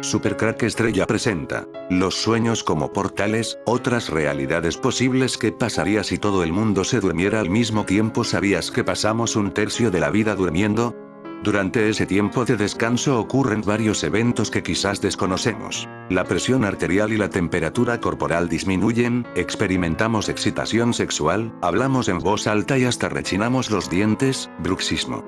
Supercrack Estrella presenta los sueños como portales, otras realidades posibles. ¿Qué pasaría si todo el mundo se durmiera al mismo tiempo? ¿Sabías que pasamos un tercio de la vida durmiendo? Durante ese tiempo de descanso ocurren varios eventos que quizás desconocemos. La presión arterial y la temperatura corporal disminuyen, experimentamos excitación sexual, hablamos en voz alta y hasta rechinamos los dientes, bruxismo.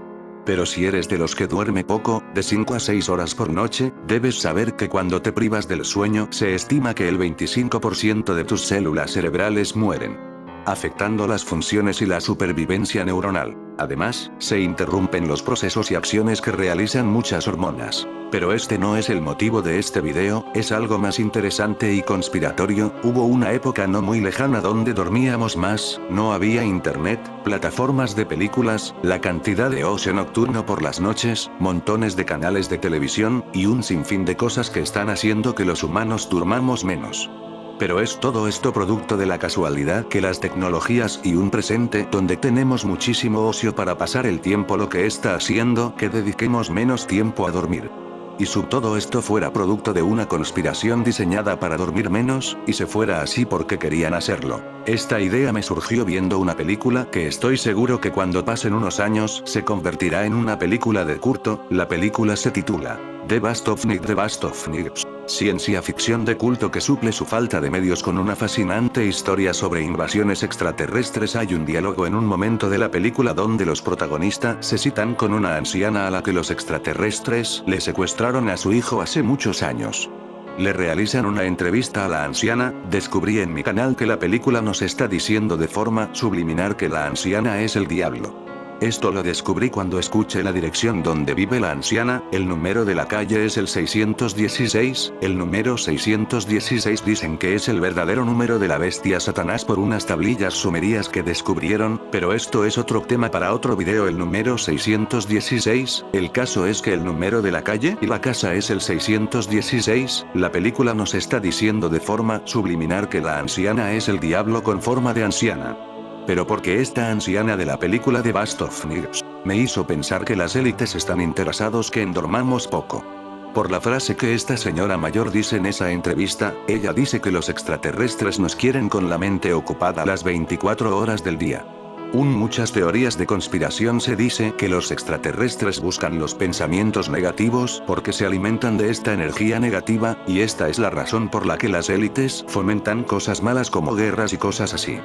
Pero si eres de los que duerme poco, de 5 a 6 horas por noche, debes saber que cuando te privas del sueño, se estima que el 25% de tus células cerebrales mueren, afectando las funciones y la supervivencia neuronal. Además, se interrumpen los procesos y acciones que realizan muchas hormonas. Pero este no es el motivo de este video, es algo más interesante y conspiratorio. Hubo una época no muy lejana donde dormíamos más, no había internet, plataformas de películas, la cantidad de ocio nocturno por las noches, montones de canales de televisión, y un sinfín de cosas que están haciendo que los humanos durmamos menos. Pero ¿es todo esto producto de la casualidad que las tecnologías y un presente donde tenemos muchísimo ocio para pasar el tiempo lo que está haciendo que dediquemos menos tiempo a dormir? Y si todo esto fuera producto de una conspiración diseñada para dormir menos, y se fuera así porque querían hacerlo. Esta idea me surgió viendo una película que estoy seguro que cuando pasen unos años se convertirá en una película de culto. La película se titula The Bast of Nick. The Bast of Nick. Ciencia ficción de culto que suple su falta de medios con una fascinante historia sobre invasiones extraterrestres. Hay un diálogo en un momento de la película donde los protagonistas se citan con una anciana a la que los extraterrestres le secuestraron a su hijo hace muchos años. Le realizan una entrevista a la anciana. Descubrí en mi canal que la película nos está diciendo de forma subliminal que la anciana es el diablo. Esto lo descubrí cuando escuché la dirección donde vive la anciana. El número de la calle es el 616, el número 616 dicen que es el verdadero número de la bestia Satanás por unas tablillas sumerias que descubrieron, pero esto es otro tema para otro video. El número 616, el caso es que el número de la calle y la casa es el 616, la película nos está diciendo de forma subliminal que la anciana es el diablo con forma de anciana. Pero porque esta anciana de la película The Bast of Nick me hizo pensar que las élites están interesados que en dormamos poco. Por la frase que esta señora mayor dice en esa entrevista, ella dice que los extraterrestres nos quieren con la mente ocupada las 24 horas del día. Muchas teorías de conspiración se dice que los extraterrestres buscan los pensamientos negativos porque se alimentan de esta energía negativa, y esta es la razón por la que las élites fomentan cosas malas como guerras y cosas así.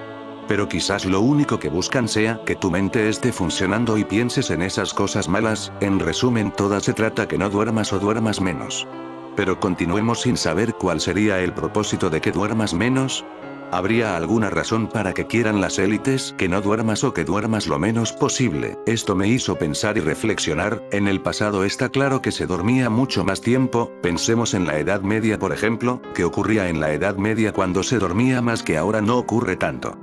Pero quizás lo único que buscan sea que tu mente esté funcionando y pienses en esas cosas malas. En resumen, todo se trata que no duermas o duermas menos. Pero continuemos sin saber cuál sería el propósito de que duermas menos. ¿Habría alguna razón para que quieran las élites que no duermas o que duermas lo menos posible? Esto me hizo pensar y reflexionar. En el pasado está claro que se dormía mucho más tiempo. Pensemos en la Edad Media, por ejemplo. ¿Qué ocurría en la Edad Media cuando se dormía más que ahora? No ocurre tanto.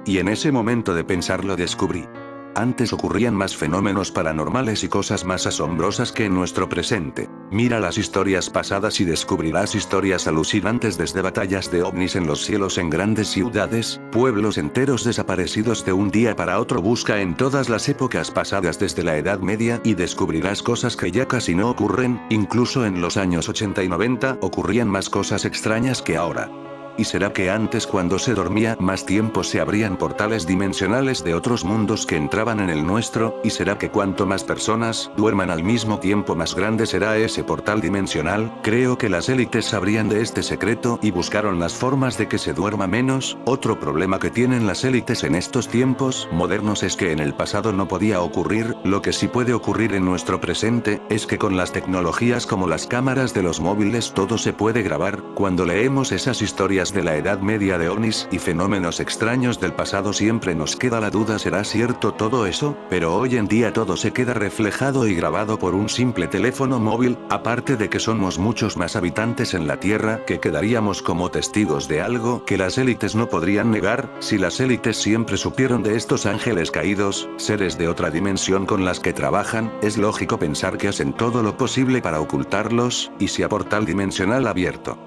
Y en ese momento de pensarlo descubrí. Antes ocurrían más fenómenos paranormales y cosas más asombrosas que en nuestro presente. Mira las historias pasadas y descubrirás historias alucinantes, desde batallas de ovnis en los cielos en grandes ciudades, pueblos enteros desaparecidos de un día para otro. Busca en todas las épocas pasadas desde la Edad Media y descubrirás cosas que ya casi no ocurren. Incluso en los años 80 y 90 ocurrían más cosas extrañas que ahora. ¿Y será que antes, cuando se dormía más tiempo, se abrían portales dimensionales de otros mundos que entraban en el nuestro? ¿Y será que cuanto más personas duerman al mismo tiempo, más grande será ese portal dimensional? Creo que las élites sabrían de este secreto y buscaron las formas de que se duerma menos. Otro problema que tienen las élites en estos tiempos modernos es que en el pasado no podía ocurrir. Lo que sí puede ocurrir en nuestro presente es que con las tecnologías como las cámaras de los móviles todo se puede grabar. Cuando leemos esas historias de la Edad Media de ovnis y fenómenos extraños del pasado, siempre nos queda la duda: ¿será cierto todo eso? Pero hoy en día todo se queda reflejado y grabado por un simple teléfono móvil. Aparte de que somos muchos más habitantes en la Tierra, que quedaríamos como testigos de algo que las élites no podrían negar. Si las élites siempre supieron de estos ángeles caídos, seres de otra dimensión con las que trabajan, es lógico pensar que hacen todo lo posible para ocultarlos. ¿Y si a portal dimensional abierto?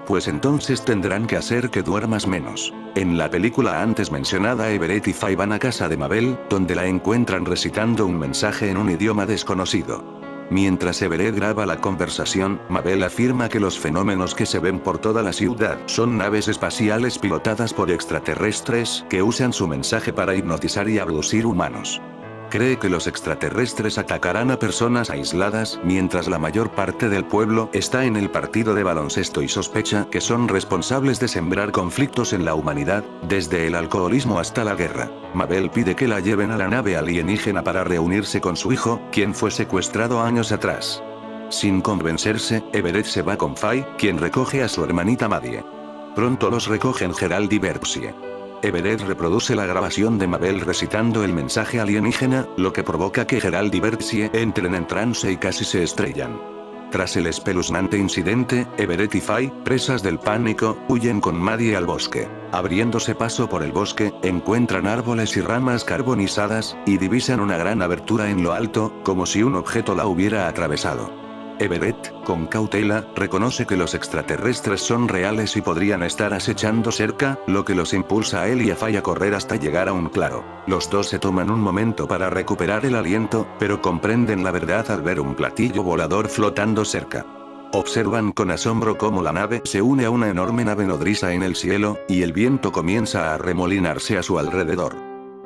Pues entonces tendrán que hacer que duermas menos. En la película antes mencionada, Everett y Faye van a casa de Mabel, donde la encuentran recitando un mensaje en un idioma desconocido. Mientras Everett graba la conversación, Mabel afirma que los fenómenos que se ven por toda la ciudad son naves espaciales pilotadas por extraterrestres que usan su mensaje para hipnotizar y abducir humanos. Cree que los extraterrestres atacarán a personas aisladas, mientras la mayor parte del pueblo está en el partido de baloncesto y sospecha que son responsables de sembrar conflictos en la humanidad, desde el alcoholismo hasta la guerra. Mabel pide que la lleven a la nave alienígena para reunirse con su hijo, quien fue secuestrado años atrás. Sin convencerse, Everett se va con Faye, quien recoge a su hermanita Maddie. Pronto los recogen Gerald y Berpsie. Everett reproduce la grabación de Mabel recitando el mensaje alienígena, lo que provoca que Gerald y Berpsie entren en trance y casi se estrellan. Tras el espeluznante incidente, Everett y Faye, presas del pánico, huyen con Maddie al bosque. Abriéndose paso por el bosque, encuentran árboles y ramas carbonizadas, y divisan una gran abertura en lo alto, como si un objeto la hubiera atravesado. Everett, con cautela, reconoce que los extraterrestres son reales y podrían estar acechando cerca, lo que los impulsa a él y a Faye a correr hasta llegar a un claro. Los dos se toman un momento para recuperar el aliento, pero comprenden la verdad al ver un platillo volador flotando cerca. Observan con asombro cómo la nave se une a una enorme nave nodriza en el cielo, y el viento comienza a arremolinarse a su alrededor.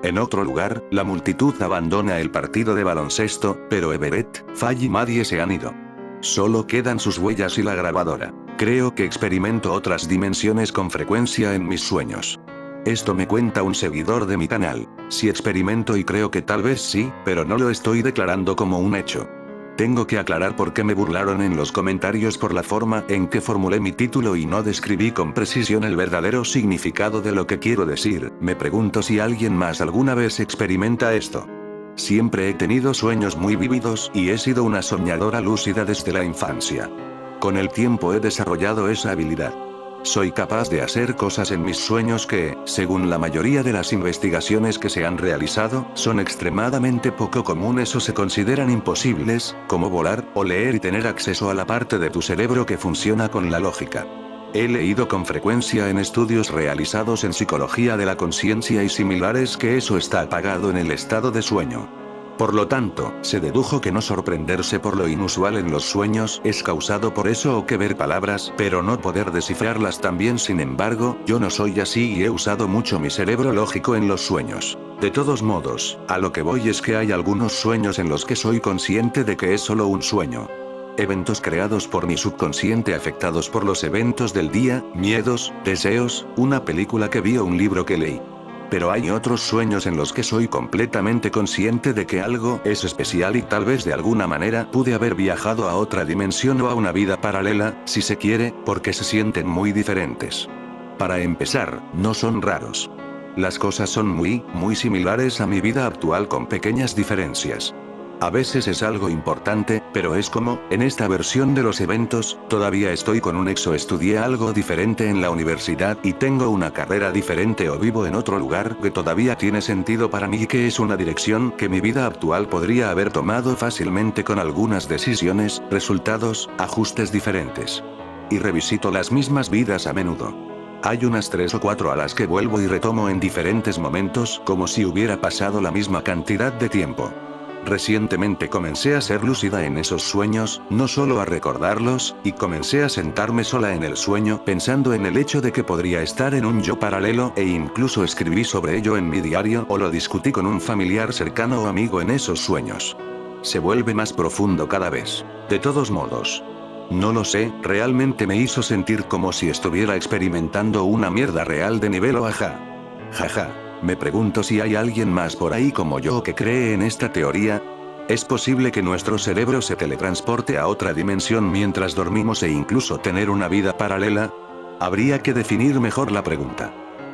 En otro lugar, la multitud abandona el partido de baloncesto, pero Everett, Faye y Maddie se han ido. Solo quedan sus huellas y la grabadora. Creo que experimento otras dimensiones con frecuencia en mis sueños. Esto me cuenta un seguidor de mi canal. Si experimento y creo que tal vez sí, pero no lo estoy declarando como un hecho. Tengo que aclarar por qué me burlaron en los comentarios por la forma en que formulé mi título y no describí con precisión el verdadero significado de lo que quiero decir. Me pregunto si alguien más alguna vez experimenta esto. Siempre he tenido sueños muy vívidos y he sido una soñadora lúcida desde la infancia. Con el tiempo he desarrollado esa habilidad. Soy capaz de hacer cosas en mis sueños que, según la mayoría de las investigaciones que se han realizado, son extremadamente poco comunes o se consideran imposibles, como volar, o leer y tener acceso a la parte de tu cerebro que funciona con la lógica. He leído con frecuencia en estudios realizados en psicología de la conciencia y similares que eso está apagado en el estado de sueño. Por lo tanto, se dedujo que no sorprenderse por lo inusual en los sueños es causado por eso o que ver palabras pero no poder descifrarlas también. Sin embargo, yo no soy así y he usado mucho mi cerebro lógico en los sueños. De todos modos, a lo que voy es que hay algunos sueños en los que soy consciente de que es solo un sueño. Eventos creados por mi subconsciente afectados por los eventos del día, miedos, deseos, una película que vi o un libro que leí. Pero hay otros sueños en los que soy completamente consciente de que algo es especial y tal vez de alguna manera pude haber viajado a otra dimensión o a una vida paralela, si se quiere, porque se sienten muy diferentes. Para empezar, no son raros. Las cosas son muy similares a mi vida actual con pequeñas diferencias. A veces es algo importante, pero es como, en esta versión de los eventos, todavía estoy con un ex o estudié algo diferente en la universidad y tengo una carrera diferente o vivo en otro lugar que todavía tiene sentido para mí y que es una dirección que mi vida actual podría haber tomado fácilmente con algunas decisiones, resultados, ajustes diferentes. Y revisito las mismas vidas a menudo. Hay unas 3 o 4 a las que vuelvo y retomo en diferentes momentos como si hubiera pasado la misma cantidad de tiempo. Recientemente comencé a ser lúcida en esos sueños, no solo a recordarlos, y comencé a sentarme sola en el sueño pensando en el hecho de que podría estar en un yo paralelo e incluso escribí sobre ello en mi diario o lo discutí con un familiar cercano o amigo en esos sueños. Se vuelve más profundo cada vez. De todos modos. No lo sé, realmente me hizo sentir como si estuviera experimentando una mierda real de nivel o ajá. Jaja. Me pregunto si hay alguien más por ahí como yo que cree en esta teoría. ¿Es posible que nuestro cerebro se teletransporte a otra dimensión mientras dormimos e incluso tener una vida paralela? Habría que definir mejor la pregunta.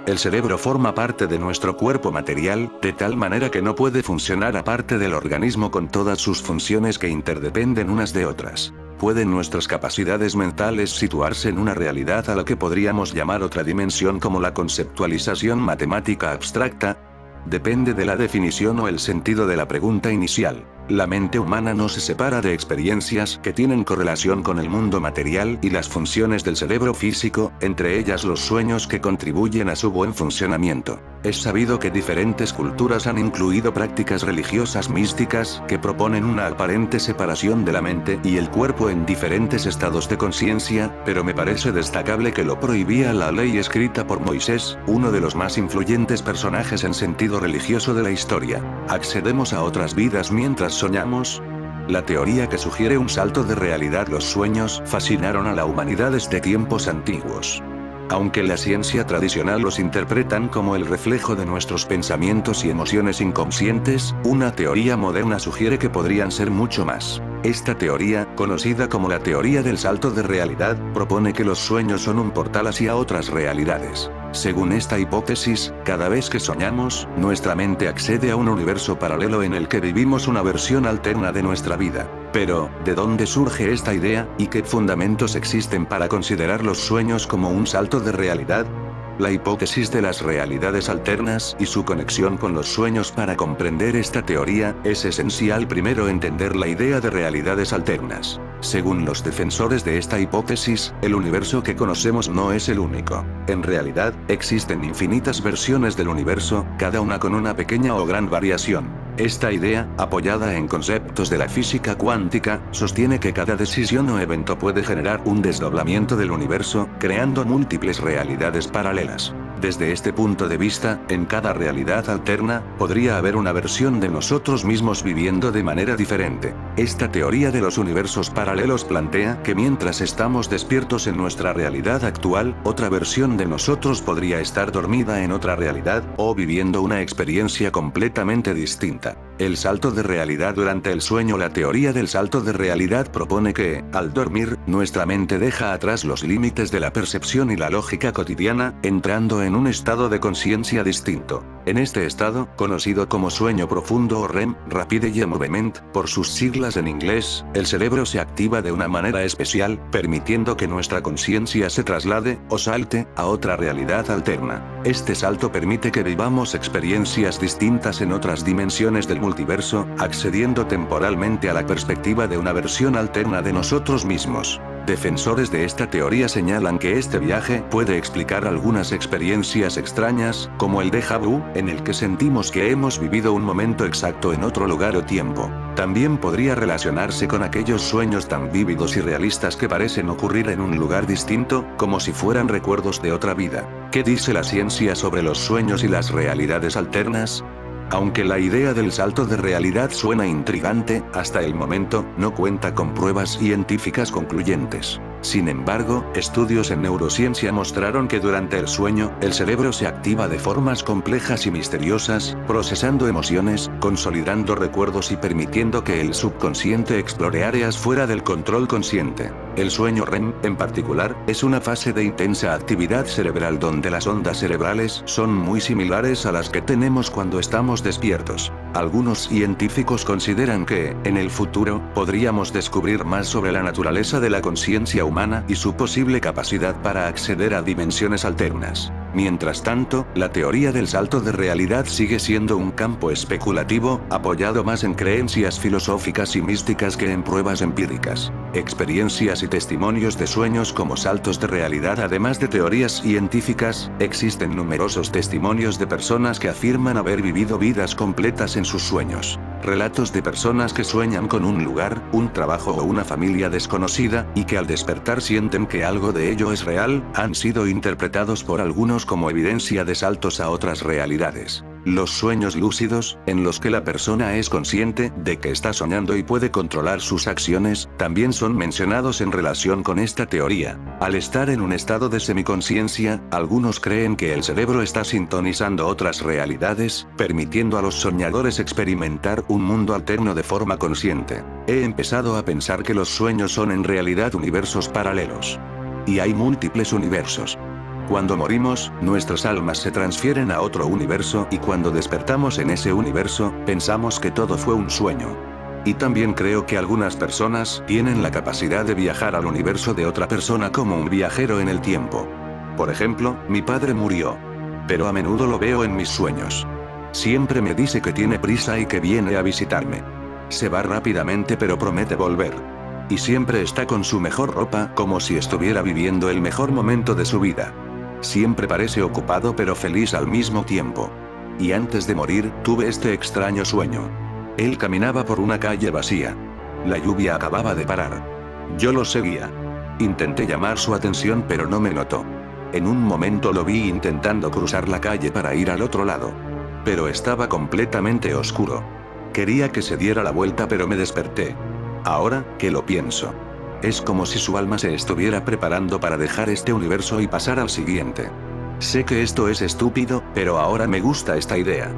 El cerebro forma parte de nuestro cuerpo material, de tal manera que no puede funcionar aparte del organismo con todas sus funciones que interdependen unas de otras. ¿Pueden nuestras capacidades mentales situarse en una realidad a la que podríamos llamar otra dimensión como la conceptualización matemática abstracta? Depende de la definición o el sentido de la pregunta inicial. La mente humana no se separa de experiencias que tienen correlación con el mundo material y las funciones del cerebro físico, entre ellas los sueños que contribuyen a su buen funcionamiento. Es sabido que diferentes culturas han incluido prácticas religiosas místicas que proponen una aparente separación de la mente y el cuerpo en diferentes estados de conciencia, pero me parece destacable que lo prohibía la ley escrita por Moisés, uno de los más influyentes personajes en sentido religioso de la historia. ¿Accedemos a otras vidas mientras soñamos? La teoría que sugiere un salto de realidad. Los sueños fascinaron a la humanidad desde tiempos antiguos. Aunque la ciencia tradicional los interpretan como el reflejo de nuestros pensamientos y emociones inconscientes, una teoría moderna sugiere que podrían ser mucho más. Esta teoría, conocida como la teoría del salto de realidad, propone que los sueños son un portal hacia otras realidades. Según esta hipótesis, cada vez que soñamos, nuestra mente accede a un universo paralelo en el que vivimos una versión alterna de nuestra vida. Pero, ¿de dónde surge esta idea, y qué fundamentos existen para considerar los sueños como un salto de realidad? La hipótesis de las realidades alternas y su conexión con los sueños. Para comprender esta teoría, es esencial primero entender la idea de realidades alternas. Según los defensores de esta hipótesis, el universo que conocemos no es el único. En realidad, existen infinitas versiones del universo, cada una con una pequeña o gran variación. Esta idea, apoyada en conceptos de la física cuántica, sostiene que cada decisión o evento puede generar un desdoblamiento del universo, creando múltiples realidades paralelas. Desde este punto de vista, en cada realidad alterna, podría haber una versión de nosotros mismos viviendo de manera diferente. Esta teoría de los universos paralelos plantea que mientras estamos despiertos en nuestra realidad actual, otra versión de nosotros podría estar dormida en otra realidad, o viviendo una experiencia completamente distinta. El salto de realidad durante el sueño. La teoría del salto de realidad propone que, al dormir, nuestra mente deja atrás los límites de la percepción y la lógica cotidiana, entrando en un estado de conciencia distinto. En este estado, conocido como sueño profundo o REM, Rapid Eye Movement, por sus siglas en inglés, el cerebro se activa de una manera especial, permitiendo que nuestra conciencia se traslade, o salte, a otra realidad alterna. Este salto permite que vivamos experiencias distintas en otras dimensiones del multiverso, accediendo temporalmente a la perspectiva de una versión alterna de nosotros mismos. Defensores de esta teoría señalan que este viaje puede explicar algunas experiencias extrañas, como el déjà vu, en el que sentimos que hemos vivido un momento exacto en otro lugar o tiempo. También podría relacionarse con aquellos sueños tan vívidos y realistas que parecen ocurrir en un lugar distinto, como si fueran recuerdos de otra vida. ¿Qué dice la ciencia sobre los sueños y las realidades alternas? Aunque la idea del salto de realidad suena intrigante, hasta el momento, no cuenta con pruebas científicas concluyentes. Sin embargo, estudios en neurociencia mostraron que durante el sueño, el cerebro se activa de formas complejas y misteriosas, procesando emociones, consolidando recuerdos y permitiendo que el subconsciente explore áreas fuera del control consciente. El sueño REM, en particular, es una fase de intensa actividad cerebral donde las ondas cerebrales son muy similares a las que tenemos cuando estamos despiertos. Algunos científicos consideran que, en el futuro, podríamos descubrir más sobre la naturaleza de la conciencia humana y su posible capacidad para acceder a dimensiones alternas. Mientras tanto, la teoría del salto de realidad sigue siendo un campo especulativo, apoyado más en creencias filosóficas y místicas que en pruebas empíricas. Experiencias y testimonios de sueños como saltos de realidad. Además de teorías científicas, existen numerosos testimonios de personas que afirman haber vivido vidas completas en sus sueños. Relatos de personas que sueñan con un lugar, un trabajo o una familia desconocida, y que al despertar sienten que algo de ello es real, han sido interpretados por algunos como evidencia de saltos a otras realidades. Los sueños lúcidos, en los que la persona es consciente de que está soñando y puede controlar sus acciones, también son mencionados en relación con esta teoría. Al estar en un estado de semiconsciencia, algunos creen que el cerebro está sintonizando otras realidades, permitiendo a los soñadores experimentar un mundo alterno de forma consciente. He empezado a pensar que los sueños son en realidad universos paralelos. Y hay múltiples universos. Cuando morimos, nuestras almas se transfieren a otro universo y cuando despertamos en ese universo, pensamos que todo fue un sueño. Y también creo que algunas personas tienen la capacidad de viajar al universo de otra persona como un viajero en el tiempo. Por ejemplo, mi padre murió. Pero a menudo lo veo en mis sueños. Siempre me dice que tiene prisa y que viene a visitarme. Se va rápidamente pero promete volver. Y siempre está con su mejor ropa, como si estuviera viviendo el mejor momento de su vida. Siempre parece ocupado pero feliz al mismo tiempo. Y antes de morir, tuve este extraño sueño. Él caminaba por una calle vacía. La lluvia acababa de parar. Yo lo seguía. Intenté llamar su atención pero no me notó. En un momento lo vi intentando cruzar la calle para ir al otro lado. Pero estaba completamente oscuro. Quería que se diera la vuelta pero me desperté. Ahora, que lo pienso. Es como si su alma se estuviera preparando para dejar este universo y pasar al siguiente. Sé que esto es estúpido, pero ahora me gusta esta idea.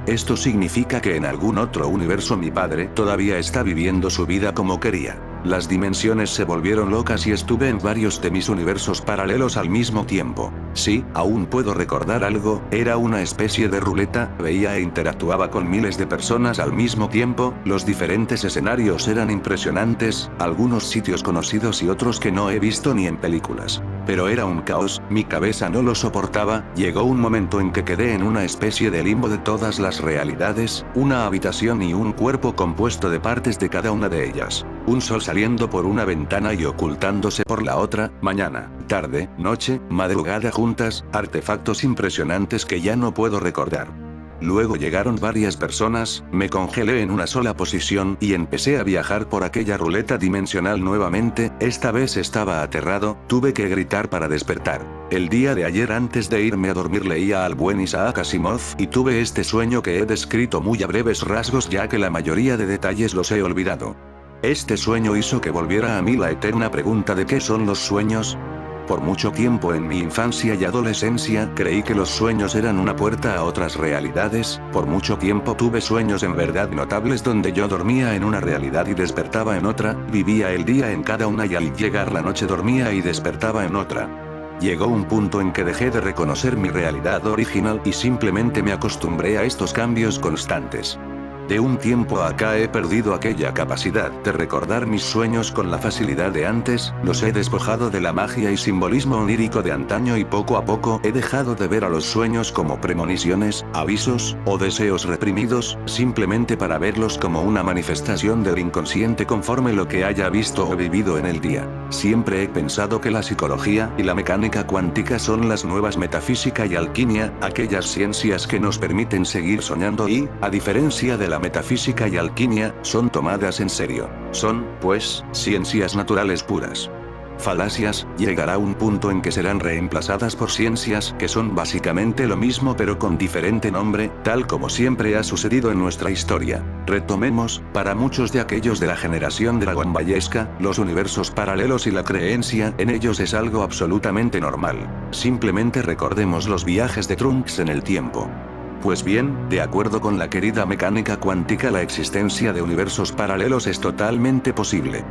Esto significa que en algún otro universo mi padre todavía está viviendo su vida como quería. Las dimensiones se volvieron locas y estuve en varios de mis universos paralelos al mismo tiempo. Sí, aún puedo recordar algo, era una especie de ruleta, veía e interactuaba con miles de personas al mismo tiempo, los diferentes escenarios eran impresionantes, algunos sitios conocidos y otros que no he visto ni en películas. Pero era un caos, mi cabeza no lo soportaba, llegó un momento en que quedé en una especie de limbo de todas las realidades, una habitación y un cuerpo compuesto de partes de cada una de ellas. Un sol saliendo por una ventana y ocultándose por la otra, mañana, tarde, noche, madrugada juntas, artefactos impresionantes que ya no puedo recordar. Luego llegaron varias personas, me congelé en una sola posición y empecé a viajar por aquella ruleta dimensional nuevamente, esta vez estaba aterrado, tuve que gritar para despertar. El día de ayer antes de irme a dormir leía al buen Isaac Asimov y tuve este sueño que he descrito muy a breves rasgos ya que la mayoría de detalles los he olvidado. Este sueño hizo que volviera a mí la eterna pregunta de ¿qué son los sueños? Por mucho tiempo en mi infancia y adolescencia creí que los sueños eran una puerta a otras realidades, por mucho tiempo tuve sueños en verdad notables donde yo dormía en una realidad y despertaba en otra, vivía el día en cada una y al llegar la noche dormía y despertaba en otra. Llegó un punto en que dejé de reconocer mi realidad original y simplemente me acostumbré a estos cambios constantes. De un tiempo acá he perdido aquella capacidad de recordar mis sueños con la facilidad de antes, los he despojado de la magia y simbolismo onírico de antaño y poco a poco he dejado de ver a los sueños como premoniciones, avisos, o deseos reprimidos, simplemente para verlos como una manifestación del inconsciente conforme lo que haya visto o vivido en el día. Siempre he pensado que la psicología y la mecánica cuántica son las nuevas metafísica y alquimia, aquellas ciencias que nos permiten seguir soñando y, a diferencia de la metafísica y alquimia, son tomadas en serio. Son, pues, ciencias naturales puras. Falacias, llegará un punto en que serán reemplazadas por ciencias que son básicamente lo mismo pero con diferente nombre, tal como siempre ha sucedido en nuestra historia. Retomemos, para muchos de aquellos de la generación dragonbayesca, los universos paralelos y la creencia en ellos es algo absolutamente normal. Simplemente recordemos los viajes de Trunks en el tiempo. Pues bien, de acuerdo con la querida mecánica cuántica, la existencia de universos paralelos es totalmente posible.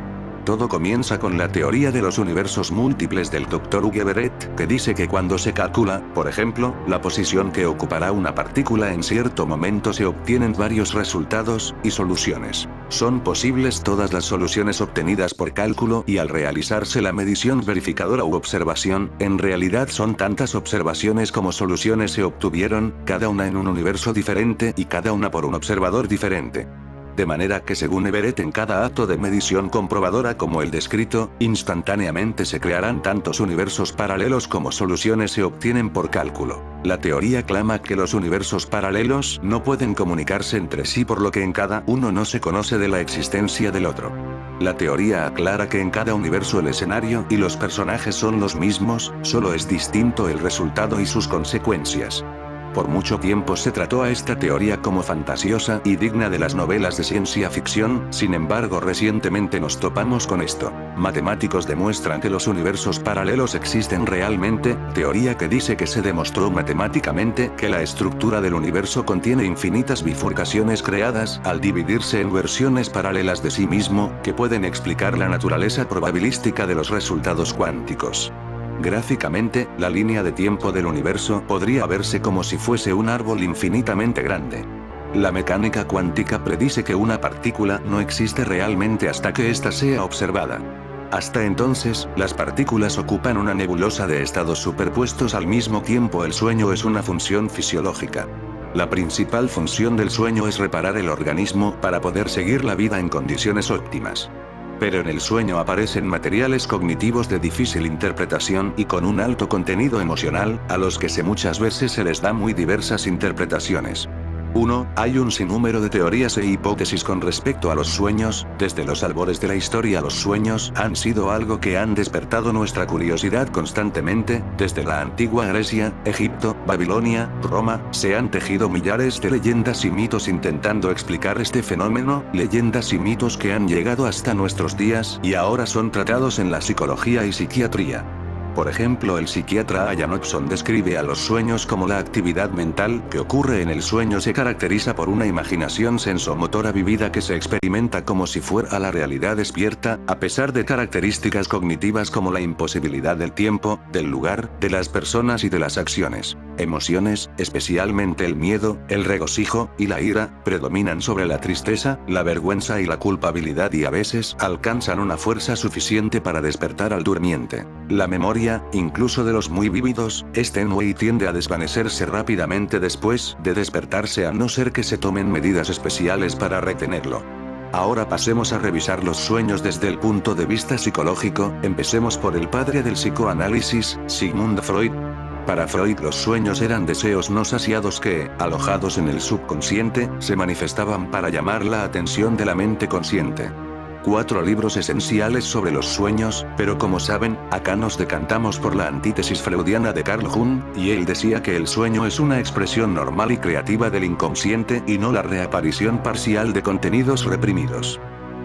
Todo comienza con la teoría de los universos múltiples del Dr. Hugh Everett, que dice que cuando se calcula, por ejemplo, la posición que ocupará una partícula en cierto momento se obtienen varios resultados y soluciones. Son posibles todas las soluciones obtenidas por cálculo y al realizarse la medición verificadora u observación, en realidad son tantas observaciones como soluciones se obtuvieron, cada una en un universo diferente y cada una por un observador diferente. De manera que según Everett en cada acto de medición comprobadora como el descrito, instantáneamente se crearán tantos universos paralelos como soluciones se obtienen por cálculo. La teoría clama que los universos paralelos no pueden comunicarse entre sí por lo que en cada uno no se conoce de la existencia del otro. La teoría aclara que en cada universo el escenario y los personajes son los mismos, solo es distinto el resultado y sus consecuencias. Por mucho tiempo se trató a esta teoría como fantasiosa y digna de las novelas de ciencia ficción, sin embargo recientemente nos topamos con esto. Matemáticos demuestran que los universos paralelos existen realmente, teoría que dice que se demostró matemáticamente que la estructura del universo contiene infinitas bifurcaciones creadas al dividirse en versiones paralelas de sí mismo, que pueden explicar la naturaleza probabilística de los resultados cuánticos. Gráficamente, la línea de tiempo del universo podría verse como si fuese un árbol infinitamente grande. La mecánica cuántica predice que una partícula no existe realmente hasta que ésta sea observada. Hasta entonces, las partículas ocupan una nebulosa de estados superpuestos al mismo tiempo. El sueño es una función fisiológica. La principal función del sueño es reparar el organismo para poder seguir la vida en condiciones óptimas. Pero en el sueño aparecen materiales cognitivos de difícil interpretación y con un alto contenido emocional, a los que muchas veces se les da muy diversas interpretaciones. 1. Hay un sinnúmero de teorías e hipótesis con respecto a los sueños. Desde los albores de la historia los sueños han sido algo que han despertado nuestra curiosidad constantemente. Desde la antigua Grecia, Egipto, Babilonia, Roma, se han tejido millares de leyendas y mitos intentando explicar este fenómeno, leyendas y mitos que han llegado hasta nuestros días y ahora son tratados en la psicología y psiquiatría. Por ejemplo, el psiquiatra Ian Hobson describe a los sueños como la actividad mental que ocurre en el sueño se caracteriza por una imaginación sensomotora vivida que se experimenta como si fuera la realidad despierta, a pesar de características cognitivas como la imposibilidad del tiempo, del lugar, de las personas y de las acciones. Emociones, especialmente el miedo, el regocijo y la ira, predominan sobre la tristeza, la vergüenza y la culpabilidad y a veces alcanzan una fuerza suficiente para despertar al durmiente. La memoria, incluso de los muy vívidos, es tenue y tiende a desvanecerse rápidamente después de despertarse a no ser que se tomen medidas especiales para retenerlo. Ahora pasemos a revisar los sueños desde el punto de vista psicológico. Empecemos por el padre del psicoanálisis, Sigmund Freud. Para Freud los sueños eran deseos no saciados que, alojados en el subconsciente, se manifestaban para llamar la atención de la mente consciente. 4 libros esenciales sobre los sueños, pero como saben, acá nos decantamos por la antítesis freudiana de Carl Jung, y él decía que el sueño es una expresión normal y creativa del inconsciente y no la reaparición parcial de contenidos reprimidos.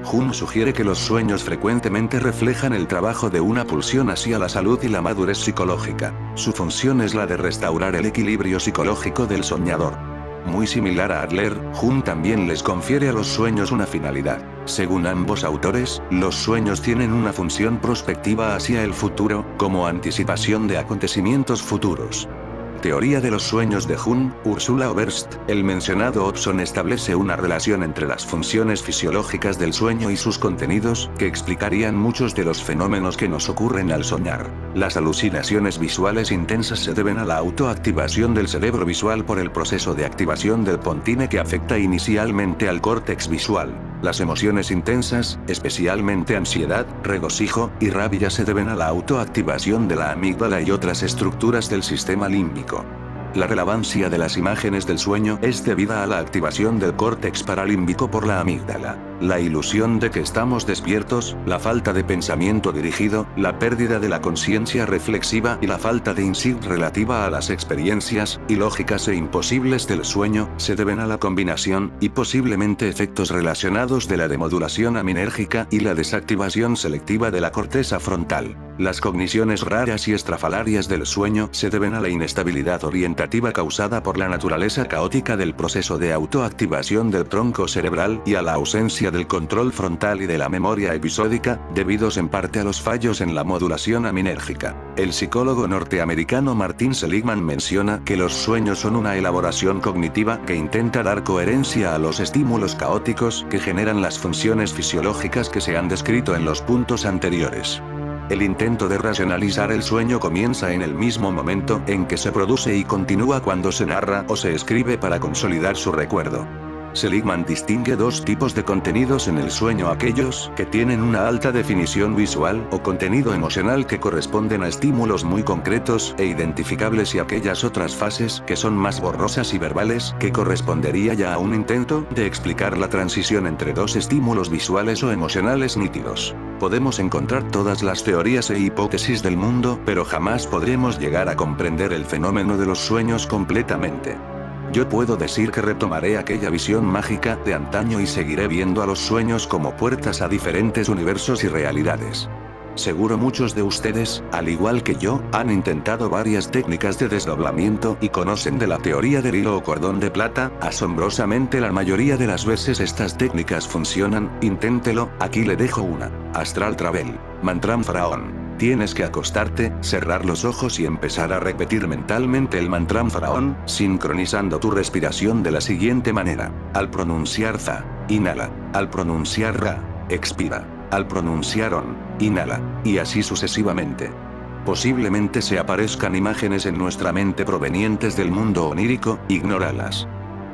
Jung sugiere que los sueños frecuentemente reflejan el trabajo de una pulsión hacia la salud y la madurez psicológica. Su función es la de restaurar el equilibrio psicológico del soñador. Muy similar a Adler, Jung también les confiere a los sueños una finalidad. Según ambos autores, los sueños tienen una función prospectiva hacia el futuro, como anticipación de acontecimientos futuros. Teoría de los sueños de Jung, Ursula Oberst. El mencionado Hobson establece una relación entre las funciones fisiológicas del sueño y sus contenidos, que explicarían muchos de los fenómenos que nos ocurren al soñar. Las alucinaciones visuales intensas se deben a la autoactivación del cerebro visual por el proceso de activación del pontine que afecta inicialmente al córtex visual. Las emociones intensas, especialmente ansiedad, regocijo y rabia se deben a la autoactivación de la amígdala y otras estructuras del sistema límbico. La relevancia de las imágenes del sueño es debida a la activación del córtex paralímbico por la amígdala. La ilusión de que estamos despiertos, la falta de pensamiento dirigido, la pérdida de la conciencia reflexiva y la falta de insight relativa a las experiencias ilógicas e imposibles del sueño, se deben a la combinación, y posiblemente efectos relacionados de la demodulación aminérgica y la desactivación selectiva de la corteza frontal. Las cogniciones raras y estrafalarias del sueño se deben a la inestabilidad orientativa causada por la naturaleza caótica del proceso de autoactivación del tronco cerebral y a la ausencia del control frontal y de la memoria episódica, debidos en parte a los fallos en la modulación aminérgica. El psicólogo norteamericano Martin Seligman menciona que los sueños son una elaboración cognitiva que intenta dar coherencia a los estímulos caóticos que generan las funciones fisiológicas que se han descrito en los puntos anteriores. El intento de racionalizar el sueño comienza en el mismo momento en que se produce y continúa cuando se narra o se escribe para consolidar su recuerdo. Seligman distingue 2 tipos de contenidos en el sueño: aquellos que tienen una alta definición visual o contenido emocional que corresponden a estímulos muy concretos e identificables, y aquellas otras fases que son más borrosas y verbales, que correspondería ya a un intento de explicar la transición entre 2 estímulos visuales o emocionales nítidos. Podemos encontrar todas las teorías e hipótesis del mundo, pero jamás podremos llegar a comprender el fenómeno de los sueños completamente. Yo puedo decir que retomaré aquella visión mágica de antaño y seguiré viendo a los sueños como puertas a diferentes universos y realidades. Seguro muchos de ustedes, al igual que yo, han intentado varias técnicas de desdoblamiento y conocen de la teoría del hilo o cordón de plata. Asombrosamente la mayoría de las veces estas técnicas funcionan. Inténtelo, aquí le dejo una. Astral Travel. Mantram Faraón. Tienes que acostarte, cerrar los ojos y empezar a repetir mentalmente el mantram faraón, sincronizando tu respiración de la siguiente manera. Al pronunciar za, inhala. Al pronunciar ra, expira. Al pronunciar on, inhala. Y así sucesivamente. Posiblemente se aparezcan imágenes en nuestra mente provenientes del mundo onírico, ignóralas.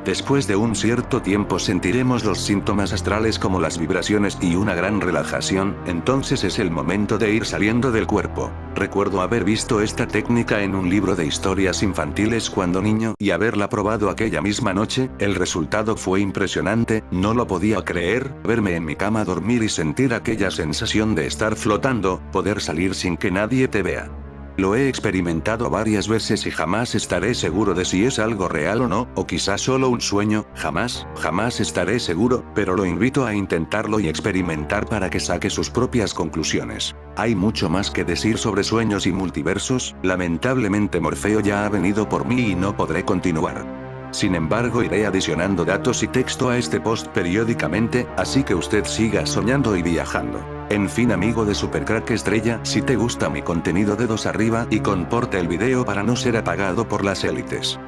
Después de un cierto tiempo sentiremos los síntomas astrales como las vibraciones y una gran relajación, entonces es el momento de ir saliendo del cuerpo. Recuerdo haber visto esta técnica en un libro de historias infantiles cuando niño y haberla probado aquella misma noche, el resultado fue impresionante, no lo podía creer, verme en mi cama dormir y sentir aquella sensación de estar flotando, poder salir sin que nadie te vea. Lo he experimentado varias veces y jamás estaré seguro de si es algo real o no, o quizás solo un sueño, jamás estaré seguro, pero lo invito a intentarlo y experimentar para que saque sus propias conclusiones. Hay mucho más que decir sobre sueños y multiversos, lamentablemente Morfeo ya ha venido por mí y no podré continuar. Sin embargo, iré adicionando datos y texto a este post periódicamente, así que usted siga soñando y viajando. En fin, amigo de Supercrack Estrella, si te gusta mi contenido, dedos arriba y comporta el video para no ser apagado por las élites.